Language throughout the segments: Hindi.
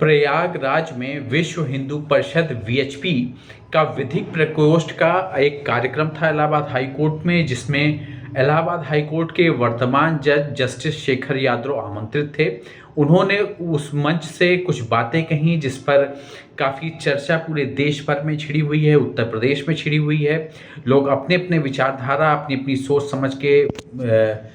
प्रयागराज में विश्व हिंदू परिषद वीएचपी का विधिक प्रकोष्ठ का एक कार्यक्रम था इलाहाबाद हाई कोर्ट में, जिसमें इलाहाबाद हाई कोर्ट के वर्तमान जज जस्टिस शेखर यादव आमंत्रित थे। उन्होंने उस मंच से कुछ बातें कहीं जिस पर काफ़ी चर्चा पूरे देश भर में छिड़ी हुई है, उत्तर प्रदेश में छिड़ी हुई है। लोग अपने अपने विचारधारा, अपनी अपनी सोच समझ के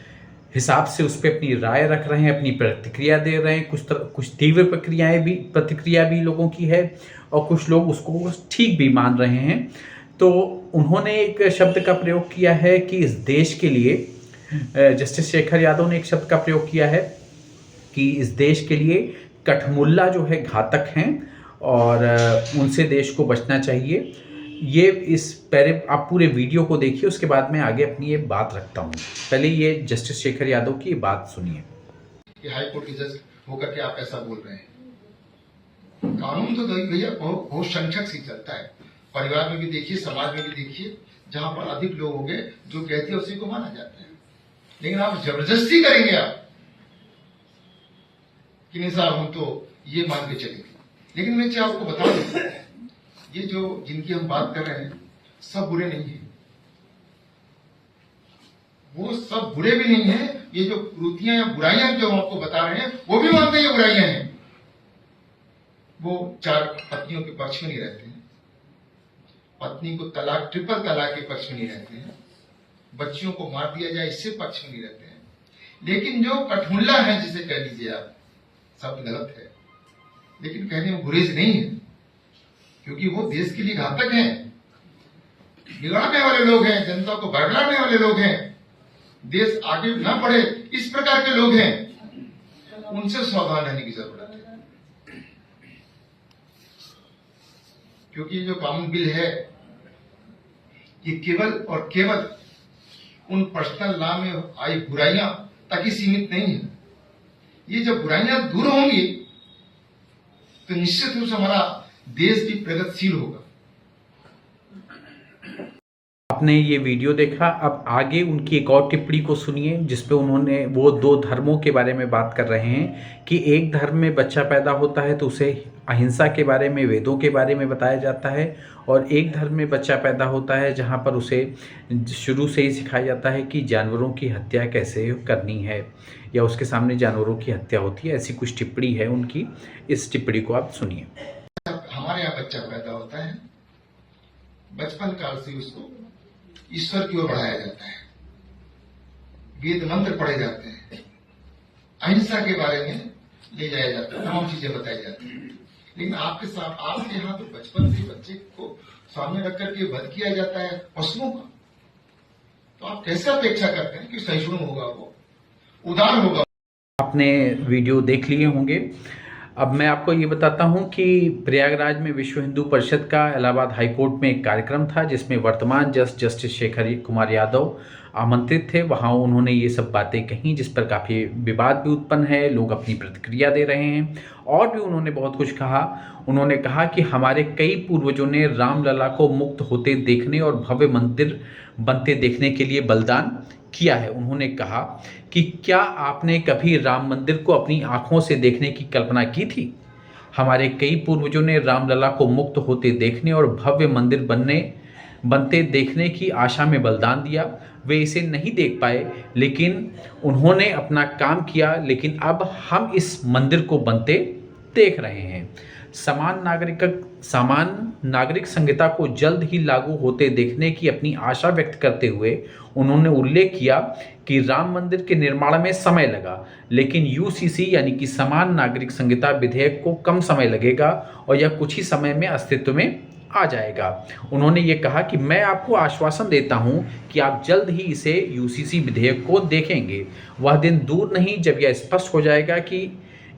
हिसाब से उस पर अपनी राय रख रहे हैं, अपनी प्रतिक्रिया दे रहे हैं। कुछ तीव्र प्रतिक्रिया भी लोगों की है और कुछ लोग उसको ठीक भी मान रहे हैं। तो उन्होंने एक शब्द का प्रयोग किया है कि इस देश के लिए, जस्टिस शेखर यादव ने एक शब्द का प्रयोग किया है कि इस देश के लिए कठमुल्ला जो है घातक हैं और उनसे देश को बचना चाहिए। ये आप पूरे वीडियो को देखिए, उसके बाद मैं आगे अपनी ये बात रखता हूँ। पहले ये जस्टिस शेखर यादव की बात सुनिए। कि हाई कोर्ट के जज होकर के आप ऐसा बोल रहे हैं। कानून तो भैया बहुत संख्यक से चलता है। परिवार में भी देखिए, समाज में भी देखिए, जहां पर अधिक लोग होंगे जो कहते हैं उसी को माना जाता है। लेकिन आप जबरदस्ती करेंगे आप कि नहीं साहब हम तो ये मान के चलेंगे। लेकिन मैं चाहे आपको बता दूं, ये जो जिनकी हम बात कर रहे हैं सब बुरे नहीं है, वो सब बुरे भी नहीं है। ये जो कुरीतियां या बुराइयां जो हम आपको बता रहे हैं वो भी मानते हैं ये बुराइयां हैं। वो चार पत्नियों के पक्ष में नहीं रहते हैं, पत्नी को तलाक, ट्रिपल तलाक के पक्ष में नहीं रहते हैं, बच्चियों को मार दिया जाए इससे पक्ष में नहीं रहते हैं। लेकिन जो कठमुल्ला है, जिसे कह लीजिए आप, शब्द गलत है लेकिन कहने में गुरेज नहीं है, क्योंकि वो देश के लिए घातक हैं, बिगाड़ने वाले लोग हैं, जनता को बरगलाने वाले लोग हैं, देश आगे ना बढ़े इस प्रकार के लोग हैं। उनसे सावधान रहने की जरूरत है, क्योंकि जो कानून बिल है ये केवल और केवल उन पर्सनल लॉ में आई बुराइयां तक ही सीमित नहीं है। ये जब बुराइयां दूर होंगी तो निश्चित रूप से हमारा देश भी प्रगतिशील होगा। आपने ये वीडियो देखा, अब आगे उनकी एक और टिप्पणी को सुनिए जिसपे उन्होंने वो दो धर्मों के बारे में बात कर रहे हैं कि एक धर्म में बच्चा पैदा होता है तो उसे अहिंसा के बारे में, वेदों के बारे में बताया जाता है, और एक धर्म में बच्चा पैदा होता है जहाँ पर उसे शुरू से ही सिखाया जाता है कि जानवरों की हत्या कैसे करनी है या उसके सामने जानवरों की हत्या होती है। ऐसी कुछ टिप्पणी है उनकी, इस टिप्पणी को आप सुनिए। हमारे यहाँ बच्चा पैदा होता है, बचपन काल से उसको ईश्वर की ओर बढ़ाया जाता है, वेद मंत्र पढ़े जाते हैं, अहिंसा के बारे में ले जाया जाता है, तमाम चीजें बताई जाती हैं। लेकिन आपके साथ आपके यहाँ तो बचपन से बच्चे को सामने रख करके वध किया जाता है पशुओं का, तो आप कैसे अपेक्षा करते हैं कि सहिष्णु होगा, वो उदार होगा। आपने वीडियो देख लिए होंगे। अब मैं आपको ये बताता हूँ कि प्रयागराज में विश्व हिंदू परिषद का इलाहाबाद हाई कोर्ट में एक कार्यक्रम था जिसमें वर्तमान जज जस्टिस शेखर कुमार यादव आमंत्रित थे। वहाँ उन्होंने ये सब बातें कहीं जिस पर काफ़ी विवाद भी उत्पन्न है, लोग अपनी प्रतिक्रिया दे रहे हैं और भी उन्होंने बहुत कुछ कहा। उन्होंने कहा कि हमारे कई पूर्वजों ने रामलला को मुक्त होते देखने और भव्य मंदिर बनते देखने के लिए बलिदान किया है। उन्होंने कहा कि क्या आपने कभी राम मंदिर को अपनी आंखों से देखने की कल्पना की थी? हमारे कई पूर्वजों ने रामलला को मुक्त होते देखने और भव्य मंदिर बनते देखने की आशा में बलिदान दिया। वे इसे नहीं देख पाए लेकिन उन्होंने अपना काम किया, लेकिन अब हम इस मंदिर को बनते देख रहे हैं। समान नागरिक संहिता को जल्द ही लागू होते देखने की अपनी आशा व्यक्त करते हुए उन्होंने उल्लेख किया कि राम मंदिर के निर्माण में समय लगा, लेकिन यूसीसी यानी कि समान नागरिक संहिता विधेयक को कम समय लगेगा और यह कुछ ही समय में अस्तित्व में आ जाएगा। उन्होंने ये कहा कि मैं आपको आश्वासन देता हूं कि आप जल्द ही इसे यूसीसी विधेयक को देखेंगे। वह दिन दूर नहीं जब यह स्पष्ट हो जाएगा कि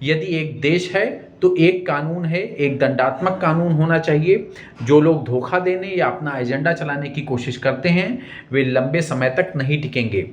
यदि एक देश है तो एक कानून है, एक दंडात्मक कानून होना चाहिए। जो लोग धोखा देने या अपना एजेंडा चलाने की कोशिश करते हैं वे लंबे समय तक नहीं टिकेंगे।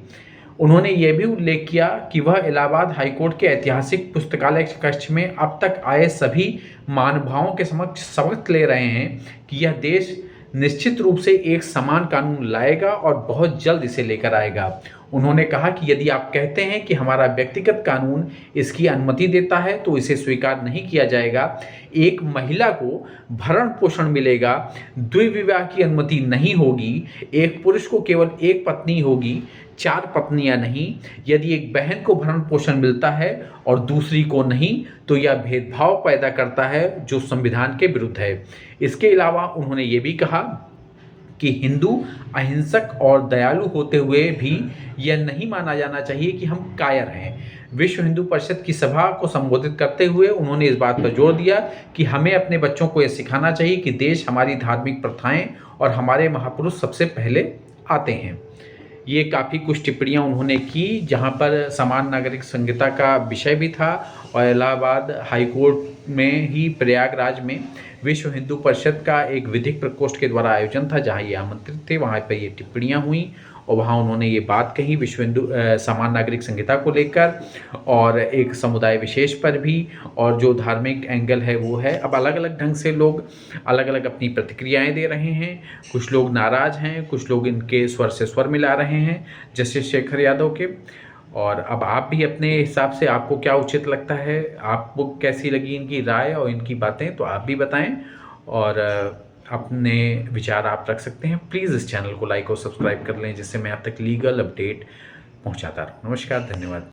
उन्होंने ये भी उल्लेख किया कि वह इलाहाबाद हाईकोर्ट के ऐतिहासिक पुस्तकालय कक्ष में अब तक आए सभी महानुभावों के समक्ष शपथ ले रहे हैं कि यह देश निश्चित रूप से एक समान कानून लाएगा और बहुत जल्द इसे लेकर आएगा। उन्होंने कहा कि यदि आप कहते हैं कि हमारा व्यक्तिगत कानून इसकी अनुमति देता है तो इसे स्वीकार नहीं किया जाएगा। एक महिला को भरण पोषण मिलेगा, द्विविवाह की अनुमति नहीं होगी, एक पुरुष को केवल एक पत्नी होगी, 4 पत्नियां नहीं। यदि एक बहन को भरण पोषण मिलता है और दूसरी को नहीं तो यह भेदभाव पैदा करता है जो संविधान के विरुद्ध है। इसके अलावा उन्होंने ये भी कहा कि हिंदू अहिंसक और दयालु होते हुए भी यह नहीं माना जाना चाहिए कि हम कायर हैं। विश्व हिंदू परिषद की सभा को संबोधित करते हुए उन्होंने इस बात पर जोर दिया कि हमें अपने बच्चों को यह सिखाना चाहिए कि देश, हमारी धार्मिक प्रथाएं और हमारे महापुरुष सबसे पहले आते हैं। ये काफ़ी कुछ टिप्पणियाँ उन्होंने की जहाँ पर समान नागरिक संहिता का विषय भी था और इलाहाबाद हाई कोर्ट में ही प्रयागराज में विश्व हिंदू परिषद का एक विधिक प्रकोष्ठ के द्वारा आयोजन था जहाँ ये आमंत्रित थे, वहाँ पर ये टिप्पणियाँ हुई और वहाँ उन्होंने ये बात कही विश्व हिंदू समान नागरिक संहिता को लेकर और एक समुदाय विशेष पर भी, और जो धार्मिक एंगल है वो है। अब अलग अलग ढंग से लोग अलग अलग अपनी प्रतिक्रियाएं दे रहे हैं, कुछ लोग नाराज़ हैं, कुछ लोग इनके स्वर से स्वर मिला रहे हैं जस्टिस शेखर यादव के। और अब आप भी अपने हिसाब से आपको क्या उचित लगता है, आपको कैसी लगी इनकी राय और इनकी बातें, तो आप भी बताएं और अपने विचार आप रख सकते हैं। प्लीज़ इस चैनल को लाइक और सब्सक्राइब कर लें जिससे मैं आप तक लीगल अपडेट पहुंचाता रहूं। नमस्कार, धन्यवाद।